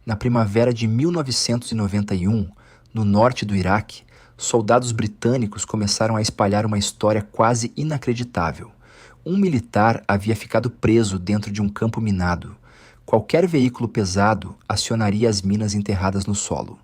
Na primavera de 1991, no norte do Iraque, soldados britânicos começaram a espalhar uma história quase inacreditável. Um militar havia ficado preso dentro de um campo minado. Qualquer veículo pesado acionaria as minas enterradas no solo.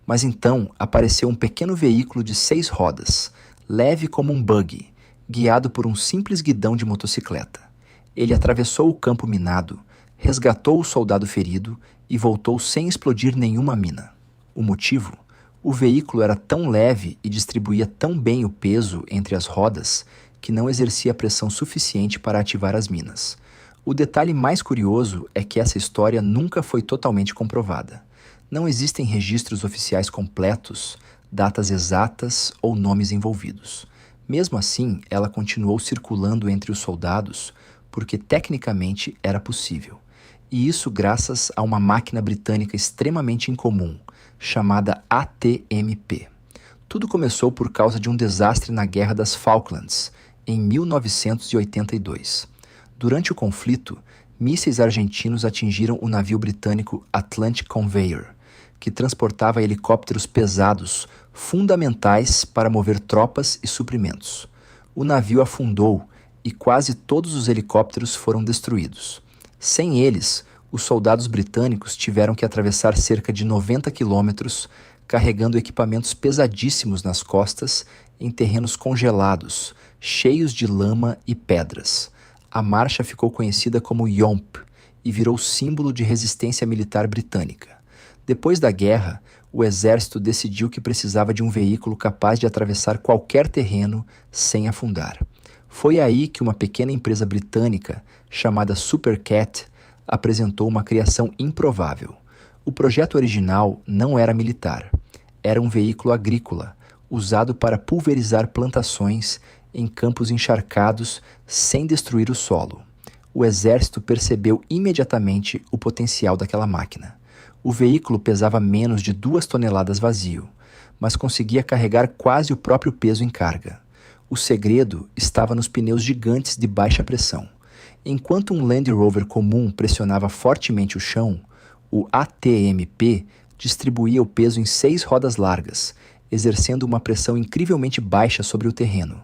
Mas então apareceu um pequeno veículo de 6 rodas, leve como um buggy, guiado por um simples guidão de motocicleta. Ele atravessou o campo minado, resgatou o soldado ferido e voltou sem explodir nenhuma mina. O motivo? O veículo era tão leve e distribuía tão bem o peso entre as rodas que não exercia pressão suficiente para ativar as minas. O detalhe mais curioso é que essa história nunca foi totalmente comprovada. Não existem registros oficiais completos, datas exatas ou nomes envolvidos. Mesmo assim, ela continuou circulando entre os soldados porque tecnicamente era possível. E isso graças a uma máquina britânica extremamente incomum, chamada ATMP. Tudo começou por causa de um desastre na Guerra das Falklands, em 1982. Durante o conflito, mísseis argentinos atingiram o navio britânico Atlantic Conveyor, que transportava helicópteros pesados, fundamentais para mover tropas e suprimentos. O navio afundou e quase todos os helicópteros foram destruídos. Sem eles, os soldados britânicos tiveram que atravessar cerca de 90 quilômetros, carregando equipamentos pesadíssimos nas costas em terrenos congelados, cheios de lama e pedras. A marcha ficou conhecida como Yomp e virou símbolo de resistência militar britânica. Depois da guerra, o exército decidiu que precisava de um veículo capaz de atravessar qualquer terreno sem afundar. Foi aí que uma pequena empresa britânica, chamada Supercat, apresentou uma criação improvável. O projeto original não era militar. Era um veículo agrícola, usado para pulverizar plantações em campos encharcados sem destruir o solo. O exército percebeu imediatamente o potencial daquela máquina. O veículo pesava menos de 2 toneladas vazio, mas conseguia carregar quase o próprio peso em carga. O segredo estava nos pneus gigantes de baixa pressão. Enquanto um Land Rover comum pressionava fortemente o chão, o ATMP distribuía o peso em 6 rodas largas, exercendo uma pressão incrivelmente baixa sobre o terreno.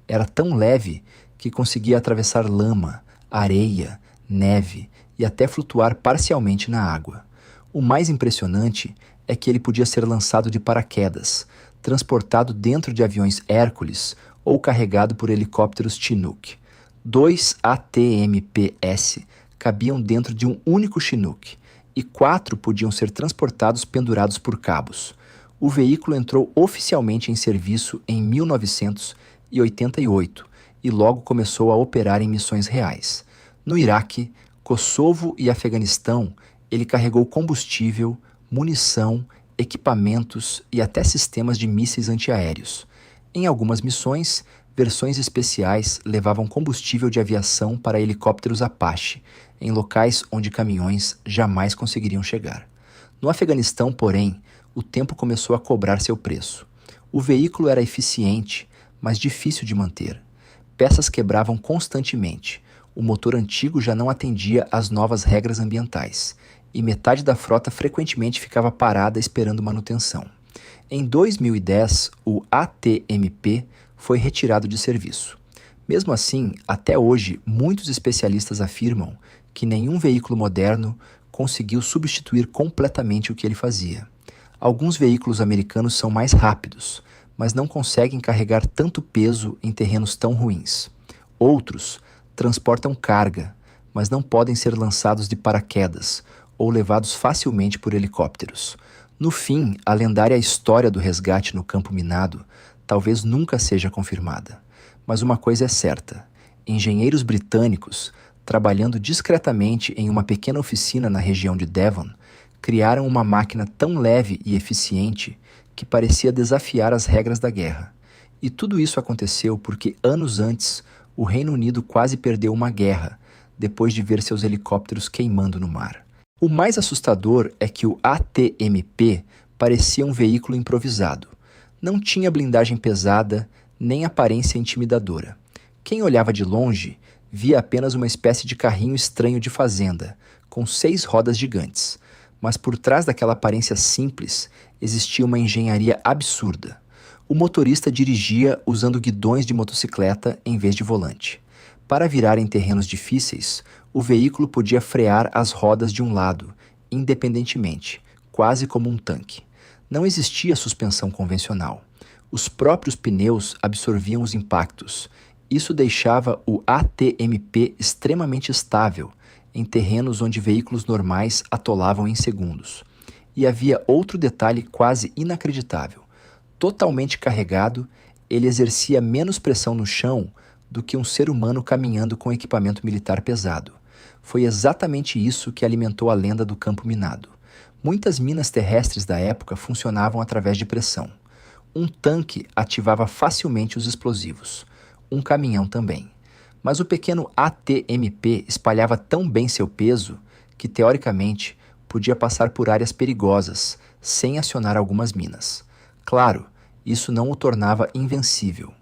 Era tão leve que conseguia atravessar lama, areia, neve e até flutuar parcialmente na água. O mais impressionante é que ele podia ser lançado de paraquedas, transportado dentro de aviões Hércules ou carregado por helicópteros Chinook. 2 ATMPS cabiam dentro de um único Chinook e 4 podiam ser transportados pendurados por cabos. O veículo entrou oficialmente em serviço em 1988 e logo começou a operar em missões reais. No Iraque, Kosovo e Afeganistão, ele carregou combustível, munição, equipamentos e até sistemas de mísseis antiaéreos. Em algumas missões, versões especiais levavam combustível de aviação para helicópteros Apache, em locais onde caminhões jamais conseguiriam chegar. No Afeganistão, porém, o tempo começou a cobrar seu preço. O veículo era eficiente, mas difícil de manter. Peças quebravam constantemente. O motor antigo já não atendia às novas regras ambientais, e metade da frota frequentemente ficava parada esperando manutenção. Em 2010, o ATMP foi retirado de serviço. Mesmo assim, até hoje, muitos especialistas afirmam que nenhum veículo moderno conseguiu substituir completamente o que ele fazia. Alguns veículos americanos são mais rápidos, mas não conseguem carregar tanto peso em terrenos tão ruins. Outros transportam carga, mas não podem ser lançados de paraquedas ou levados facilmente por helicópteros. No fim, a lendária história do resgate no campo minado talvez nunca seja confirmada. Mas uma coisa é certa: engenheiros britânicos, trabalhando discretamente em uma pequena oficina na região de Devon, criaram uma máquina tão leve e eficiente que parecia desafiar as regras da guerra. E tudo isso aconteceu porque anos antes, o Reino Unido quase perdeu uma guerra, depois de ver seus helicópteros queimando no mar. O mais assustador é que o ATMP parecia um veículo improvisado. Não tinha blindagem pesada, nem aparência intimidadora. Quem olhava de longe via apenas uma espécie de carrinho estranho de fazenda, com 6 rodas gigantes. mas por trás daquela aparência simples existia uma engenharia absurda. O motorista dirigia usando guidões de motocicleta em vez de volante. Para virar em terrenos difíceis, o veículo podia frear as rodas de um lado, independentemente, quase como um tanque. Não existia suspensão convencional. Os próprios pneus absorviam os impactos. Isso deixava o ATMP extremamente estável em terrenos onde veículos normais atolavam em segundos. E havia outro detalhe quase inacreditável. Totalmente carregado, ele exercia menos pressão no chão do que um ser humano caminhando com equipamento militar pesado. Foi exatamente isso que alimentou a lenda do campo minado. Muitas minas terrestres da época funcionavam através de pressão. Um tanque ativava facilmente os explosivos. Um caminhão também. Mas o pequeno ATMP espalhava tão bem seu peso que, teoricamente, podia passar por áreas perigosas, sem acionar algumas minas. Claro, isso não o tornava invencível.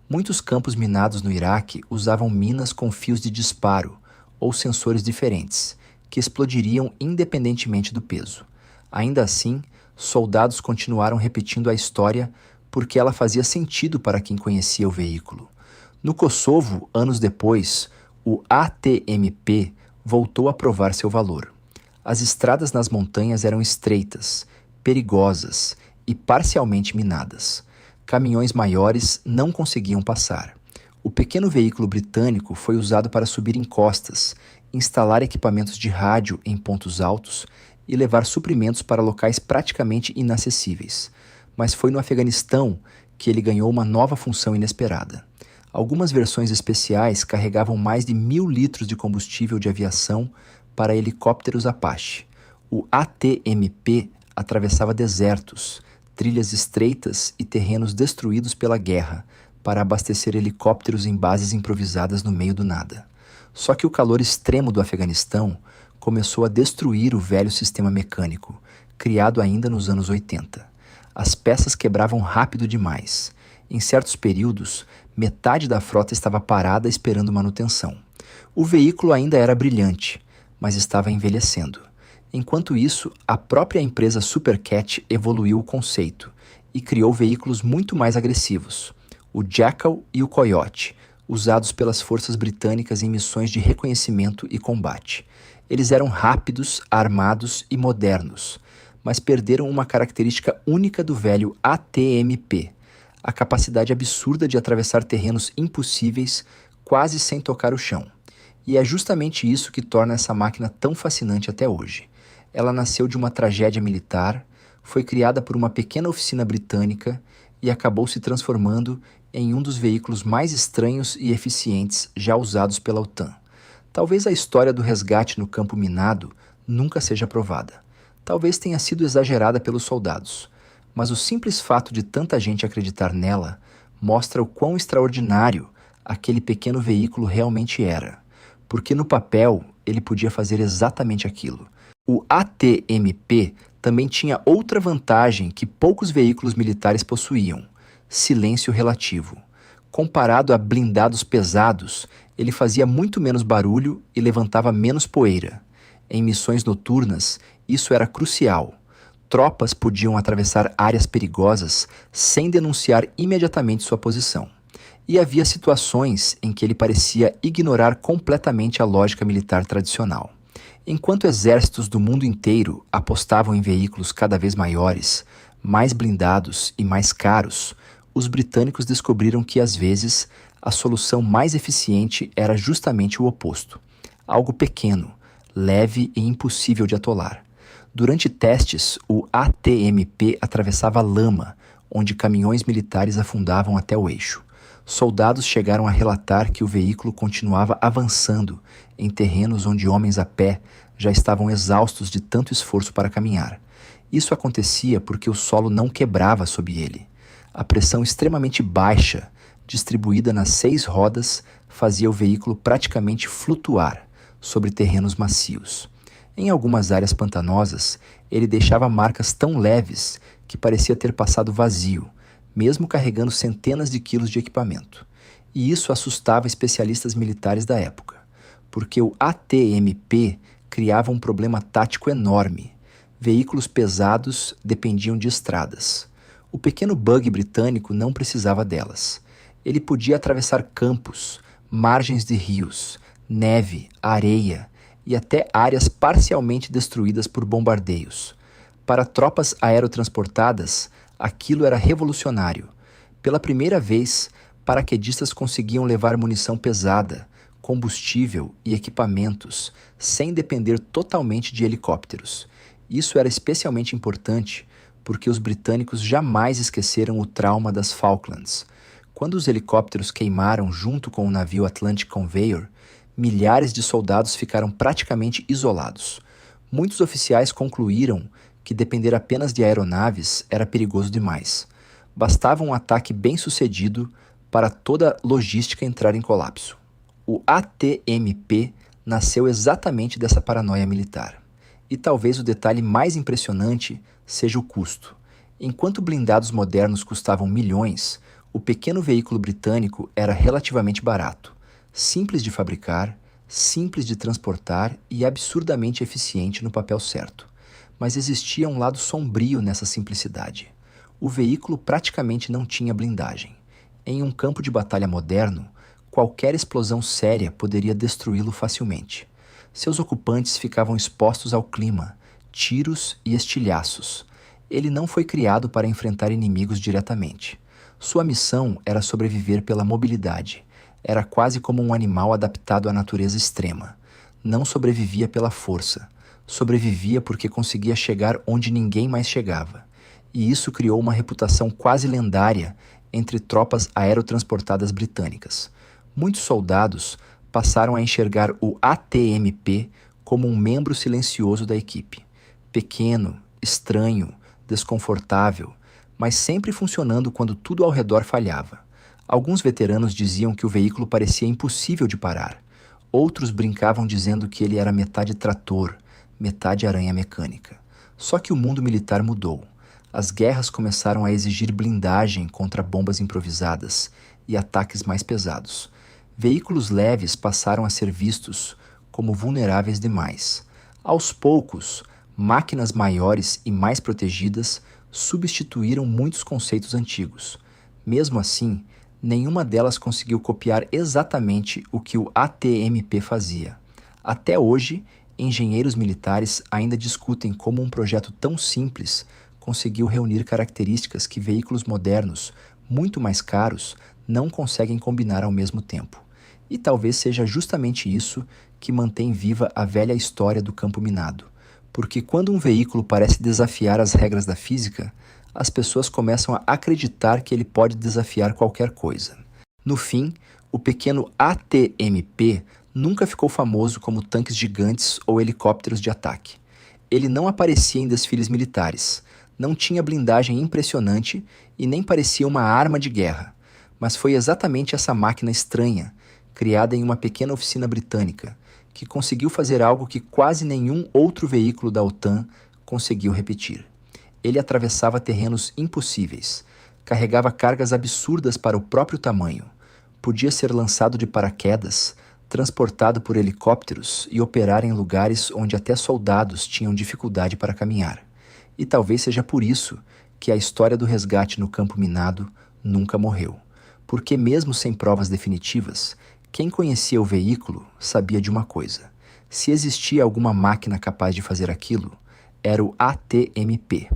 Muitos campos minados no Iraque usavam minas com fios de disparo ou sensores diferentes, que explodiriam independentemente do peso. Ainda assim, soldados continuaram repetindo a história porque ela fazia sentido para quem conhecia o veículo. No Kosovo, anos depois, o ATMP voltou a provar seu valor. As estradas nas montanhas eram estreitas, perigosas e parcialmente minadas. Caminhões maiores não conseguiam passar. O pequeno veículo britânico foi usado para subir encostas, instalar equipamentos de rádio em pontos altos e levar suprimentos para locais praticamente inacessíveis. Mas foi no Afeganistão que ele ganhou uma nova função inesperada. Algumas versões especiais carregavam mais de 1.000 litros de combustível de aviação para helicópteros Apache. O ATMP atravessava desertos, trilhas estreitas e terrenos destruídos pela guerra para abastecer helicópteros em bases improvisadas no meio do nada. Só que o calor extremo do Afeganistão começou a destruir o velho sistema mecânico, criado ainda nos anos 80. As peças quebravam rápido demais. Em certos períodos, metade da frota estava parada esperando manutenção. O veículo ainda era brilhante, mas estava envelhecendo. Enquanto isso, a própria empresa Supercat evoluiu o conceito e criou veículos muito mais agressivos, o Jackal e o Coyote, usados pelas forças britânicas em missões de reconhecimento e combate. Eles eram rápidos, armados e modernos, mas perderam uma característica única do velho ATMP, a capacidade absurda de atravessar terrenos impossíveis quase sem tocar o chão. E é justamente isso que torna essa máquina tão fascinante até hoje. Ela nasceu de uma tragédia militar, foi criada por uma pequena oficina britânica e acabou se transformando em um dos veículos mais estranhos e eficientes já usados pela OTAN. Talvez a história do resgate no campo minado nunca seja provada. Talvez tenha sido exagerada pelos soldados, mas o simples fato de tanta gente acreditar nela mostra o quão extraordinário aquele pequeno veículo realmente era, porque no papel ele podia fazer exatamente aquilo. O ATMP também tinha outra vantagem que poucos veículos militares possuíam: silêncio relativo. Comparado a blindados pesados, ele fazia muito menos barulho e levantava menos poeira. Em missões noturnas, isso era crucial. Tropas podiam atravessar áreas perigosas sem denunciar imediatamente sua posição. E havia situações em que ele parecia ignorar completamente a lógica militar tradicional. Enquanto exércitos do mundo inteiro apostavam em veículos cada vez maiores, mais blindados e mais caros, os britânicos descobriram que, às vezes, a solução mais eficiente era justamente o oposto: algo pequeno, leve e impossível de atolar. Durante testes, o ATMP atravessava lama, onde caminhões militares afundavam até o eixo. Soldados chegaram a relatar que o veículo continuava avançando em terrenos onde homens a pé já estavam exaustos de tanto esforço para caminhar. Isso acontecia porque o solo não quebrava sob ele. A pressão extremamente baixa, distribuída nas 6 rodas, fazia o veículo praticamente flutuar sobre terrenos macios. Em algumas áreas pantanosas, ele deixava marcas tão leves que parecia ter passado vazio, mesmo carregando centenas de quilos de equipamento. E isso assustava especialistas militares da época, porque o ATMP criava um problema tático enorme. Veículos pesados dependiam de estradas. O pequeno bug britânico não precisava delas. Ele podia atravessar campos, margens de rios, neve, areia e até áreas parcialmente destruídas por bombardeios. Para tropas aerotransportadas, aquilo era revolucionário. Pela primeira vez, paraquedistas conseguiam levar munição pesada, combustível e equipamentos sem depender totalmente de helicópteros. Isso era especialmente importante porque os britânicos jamais esqueceram o trauma das Falklands. Quando os helicópteros queimaram junto com o navio Atlantic Conveyor, milhares de soldados ficaram praticamente isolados. Muitos oficiais concluíram que depender apenas de aeronaves era perigoso demais. Bastava um ataque bem-sucedido para toda a logística entrar em colapso. O ATMP nasceu exatamente dessa paranoia militar. E talvez o detalhe mais impressionante seja o custo. Enquanto blindados modernos custavam milhões, o pequeno veículo britânico era relativamente barato, simples de fabricar, simples de transportar e absurdamente eficiente no papel certo. Mas existia um lado sombrio nessa simplicidade. O veículo praticamente não tinha blindagem. Em um campo de batalha moderno, qualquer explosão séria poderia destruí-lo facilmente. Seus ocupantes ficavam expostos ao clima, tiros e estilhaços. Ele não foi criado para enfrentar inimigos diretamente. Sua missão era sobreviver pela mobilidade. Era quase como um animal adaptado à natureza extrema. Não sobrevivia pela força. Sobrevivia porque conseguia chegar onde ninguém mais chegava. E isso criou uma reputação quase lendária entre tropas aerotransportadas britânicas. Muitos soldados passaram a enxergar o ATMP como um membro silencioso da equipe. Pequeno, estranho, desconfortável, mas sempre funcionando quando tudo ao redor falhava. Alguns veteranos diziam que o veículo parecia impossível de parar. Outros brincavam dizendo que ele era metade trator, metade aranha mecânica. Só que o mundo militar mudou. As guerras começaram a exigir blindagem contra bombas improvisadas e ataques mais pesados. Veículos leves passaram a ser vistos como vulneráveis demais. Aos poucos, máquinas maiores e mais protegidas substituíram muitos conceitos antigos. Mesmo assim, nenhuma delas conseguiu copiar exatamente o que o ATMP fazia. Até hoje, engenheiros militares ainda discutem como um projeto tão simples conseguiu reunir características que veículos modernos, muito mais caros, não conseguem combinar ao mesmo tempo. E talvez seja justamente isso que mantém viva a velha história do campo minado. Porque quando um veículo parece desafiar as regras da física, as pessoas começam a acreditar que ele pode desafiar qualquer coisa. No fim, o pequeno ATMP nunca ficou famoso como tanques gigantes ou helicópteros de ataque. Ele não aparecia em desfiles militares, não tinha blindagem impressionante e nem parecia uma arma de guerra. Mas foi exatamente essa máquina estranha, criada em uma pequena oficina britânica, que conseguiu fazer algo que quase nenhum outro veículo da OTAN conseguiu repetir. Ele atravessava terrenos impossíveis, carregava cargas absurdas para o próprio tamanho, podia ser lançado de paraquedas, transportado por helicópteros e operar em lugares onde até soldados tinham dificuldade para caminhar. E talvez seja por isso que a história do resgate no campo minado nunca morreu. Porque mesmo sem provas definitivas, quem conhecia o veículo sabia de uma coisa. Se existia alguma máquina capaz de fazer aquilo, era o ATMP.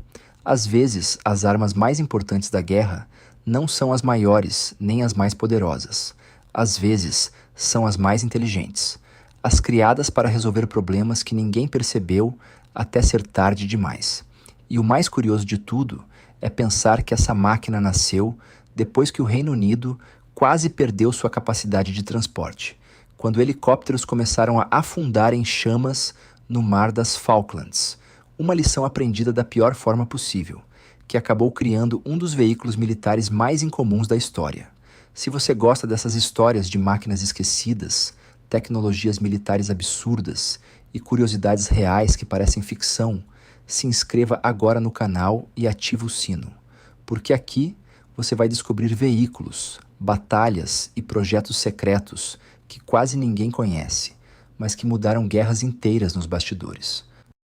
Às vezes, as armas mais importantes da guerra não são as maiores nem as mais poderosas. Às vezes, são as mais inteligentes. As criadas para resolver problemas que ninguém percebeu até ser tarde demais. E o mais curioso de tudo é pensar que essa máquina nasceu depois que o Reino Unido quase perdeu sua capacidade de transporte, quando helicópteros começaram a afundar em chamas no mar das Falklands, uma lição aprendida da pior forma possível, que acabou criando um dos veículos militares mais incomuns da história. Se você gosta dessas histórias de máquinas esquecidas, tecnologias militares absurdas e curiosidades reais que parecem ficção, se inscreva agora no canal e ative o sino, porque aqui você vai descobrir veículos, batalhas e projetos secretos que quase ninguém conhece, mas que mudaram guerras inteiras nos bastidores.